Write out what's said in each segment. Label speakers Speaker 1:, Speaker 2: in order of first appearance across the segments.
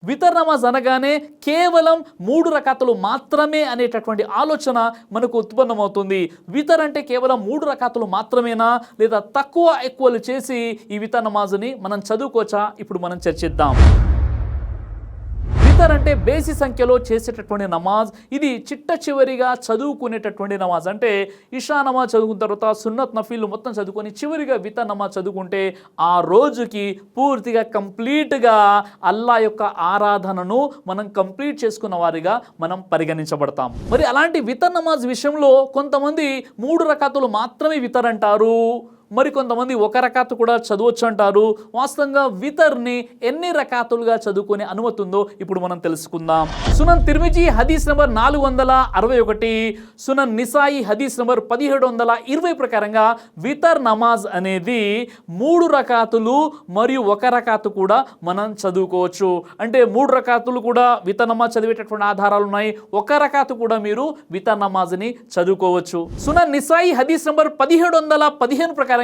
Speaker 1: వితర్ నమాజ్ అనగానే కేవలం 3 రకాతులు మాత్రమే అనేటటువంటి ఆలోచన మనకు ఉత్పన్నమవుతుంది. వితర్ అంటే కేవలం 3 రకాతులు మాత్రమేనా, లేదా తక్కువ ఎక్కువలు చేసి ఈ వితర్ నమాజ్ని మనం చదువుకోవచ్చా? ఇప్పుడు మనం చర్చిద్దాం. వితర్ అంటే బేసి సంఖ్యలో చేసేటటువంటి నమాజ్. ఇది చిట్ట చివరిగా చదువుకునేటటువంటి నమాజ్. అంటే ఇషా నమాజ్ చదువుకున్న తర్వాత సున్నత్ నఫీలు మొత్తం చదువుకొని చివరిగా వితర్ నమాజ్ చదువుకుంటే ఆ రోజుకి పూర్తిగా కంప్లీట్గా అల్లా యొక్క ఆరాధనను మనం కంప్లీట్ చేసుకున్న వారిగా మనం పరిగణించబడతాం. మరి అలాంటి వితర్ నమాజ్ విషయంలో కొంతమంది 3 రకాతులు మాత్రమే వితర్ అంటారు, మరి కొంతమంది 1 రకాతు కూడా చదవచ్చు అంటారు. వాస్తవంగా వితర్ని ఎన్ని రకాతులుగా చదువుకునే అనుమతి ఉందో ఇప్పుడు మనం తెలుసుకుందాం. సునన్ తిర్మిజీ హదీస్ నంబర్ 461, సునన్ నిసాయి హదీస్ నంబర్ 1720 ప్రకారంగా వితర్ నమాజ్ అనేది 3 రకాతులు మరియు 1 రకాతు కూడా మనం చదువుకోవచ్చు. అంటే 3 రకాతులు కూడా వితర్ నమాజ్ చదివేటటువంటి ఆధారాలు ఉన్నాయి. 1 రకాతు కూడా మీరు వితర్ నమాజ్ని చదువుకోవచ్చు. సునన్ నిసాయి హదీస్ నంబర్ 1715 ప్రకారం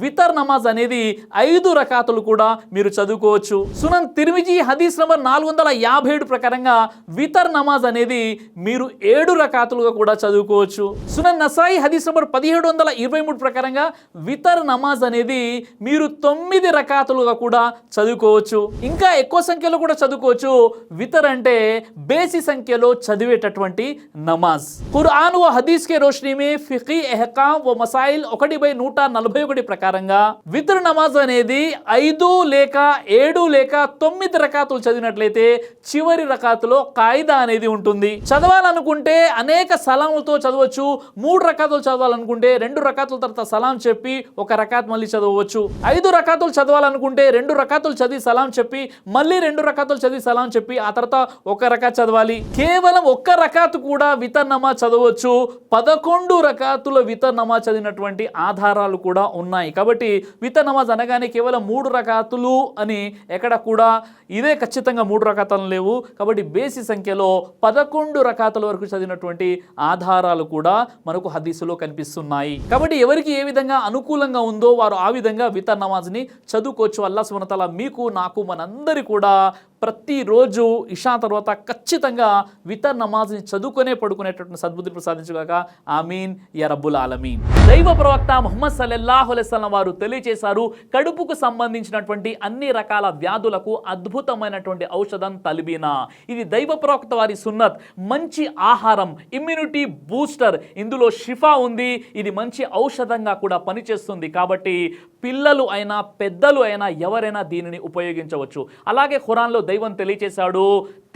Speaker 1: వితర్ నమాజ్ అనేది 5 రకాతులు కూడా మీరు చదువుకోవచ్చు. సునన్ తిర్మిజీ హదీస్ నంబర్ 457 ప్రకారంగా వితర్ నమాజ్ అనేది మీరు 7 రకాతులుగా కూడా చదువుకోవచ్చు. సునన్ నసాయి హదీస్ నంబర్ 1723 ప్రకారంగా వితర్ నమాజ్ అనేది మీరు 9 రకాతులుగా కూడా చదువుకోవచ్చు. ఇంకా ఎక్కువ సంఖ్యలో కూడా చదువుకోవచ్చు. వితర్ అంటే బేసి సంఖ్యలో చదివేటటువంటి నమాజ్. ఖురాన్ వ హదీస్ కే రోషనీ మే ఫిఖీ ఎహకాం వ మసాయిల్ 1/141 ప్రకారంగా వితర్ నమాజ్ అనేది 5 లేక 7 లేక 9 రకాతులు చదివినట్లయితే చివరి రకాతులో కాయిదా అనేది ఉంటుంది. చదవాలనుకుంటే అనేక సలాములతో చదవచ్చు. 3 రకాతులు చదవాలనుకుంటే 2 రకాతుల తర్వాత సలాం చెప్పి 1 రకాత్ మళ్ళీ చదవచ్చు. 5 రకాతులు చదవాలనుకుంటే 2 రకాతులు చదివి సలాం చెప్పి మళ్ళీ 2 రకాతులు చదివి సలాం చెప్పి ఆ తర్వాత 1 రకాత్ చదవాలి. కేవలం 1 రకాతు కూడా వితర్ నమాజ్ చదవచ్చు. 11 రకాతుల వితర్ నమాజ్ చదివినటువంటి ఆధారాలు కూడా ఉన్నాయి. కాబట్టి వితర్ నమాజ్ అనగానే కేవలం 3 రకాతులు అని ఎక్కడ కూడా ఇదే ఖచ్చితంగా 3 రకాతులు లేవు. కాబట్టి బేసి సంఖ్యలో 11 రకాతుల వరకు చదివినటువంటి ఆధారాలు కూడా మనకు హదీసులో కనిపిస్తున్నాయి. కాబట్టి ఎవరికి ఏ విధంగా అనుకూలంగా ఉందో వారు ఆ విధంగా వితర్ నమాజ్ని చదువుకోవచ్చు. అల్లాహ్ సుబ్హానహు వ తఆలా మీకు, నాకు, మనందరి కూడా ప్రతిరోజు ఇషా తర్వాత ఖచ్చితంగా వితర్ నమాజ్ని చదువుకునే పడుకునేటటువంటి సద్బుద్ధిని ప్రసాదించుగాక. ఆమీన్ యా రబ్బుల్ ఆలమీన్. దైవ ప్రవక్త ముహమ్మద్ సల్లల్లాహు అలైహి వసల్లం వారు తెలియజేశారు, కడుపుకు సంబంధించినటువంటి అన్ని రకాల వ్యాధులకు అద్భుతమైనటువంటి ఔషధం తల్బీనా. ఇది దైవ ప్రవక్త వారి సున్నత్. మంచి ఆహారం, ఇమ్యూనిటీ బూస్టర్, ఇందులో షిఫా ఉంది. ఇది మంచి ఔషధంగా కూడా పనిచేస్తుంది. కాబట్టి పిల్లలు అయినా పెద్దలు అయినా ఎవరైనా దీనిని ఉపయోగించవచ్చు. అలాగే ఖురాన్లో దైవం తెలియచేశాడు,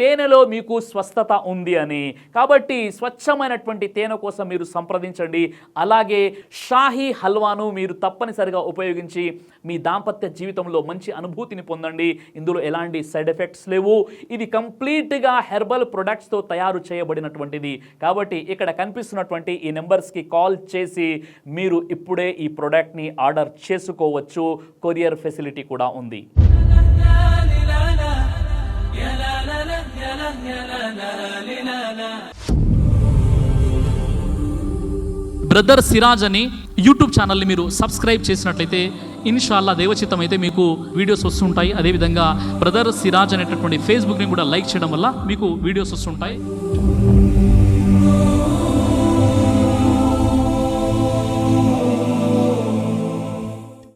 Speaker 1: తేనెలో మీకు స్వస్థత ఉంది అని. కాబట్టి స్వచ్ఛమైనటువంటి తేనె కోసం మీరు సంప్రదించండి. అలాగే షాహీ హల్వాను మీరు తప్పనిసరిగా ఉపయోగించి మీ దాంపత్య జీవితంలో మంచి అనుభూతిని పొందండి. ఇందులో ఎలాంటి సైడ్ ఎఫెక్ట్స్ లేవు. ఇది కంప్లీట్గా హెర్బల్ ప్రొడక్ట్స్తో తయారు చేయబడినటువంటిది. కాబట్టి ఇక్కడ కనిపిస్తున్నటువంటి ఈ నెంబర్స్కి కాల్ చేసి మీరు ఇప్పుడే ఈ ప్రోడక్ట్ని ఆర్డర్ చేసుకోవచ్చు. కొరియర్ ఫెసిలిటీ కూడా ఉంది. బ్రదర్ సిరాజ్ అని యూట్యూబ్ ఛానల్ని మీరు సబ్స్క్రైబ్ చేసినట్లయితే ఇన్షాల్లా దైవచిత్తం అయితే మీకు వీడియోస్ వస్తుంటాయి. అదేవిధంగా బ్రదర్ సిరాజ్ అనేటటువంటి ఫేస్బుక్ని కూడా లైక్ చేయడం వల్ల మీకు వీడియోస్ వస్తుంటాయి.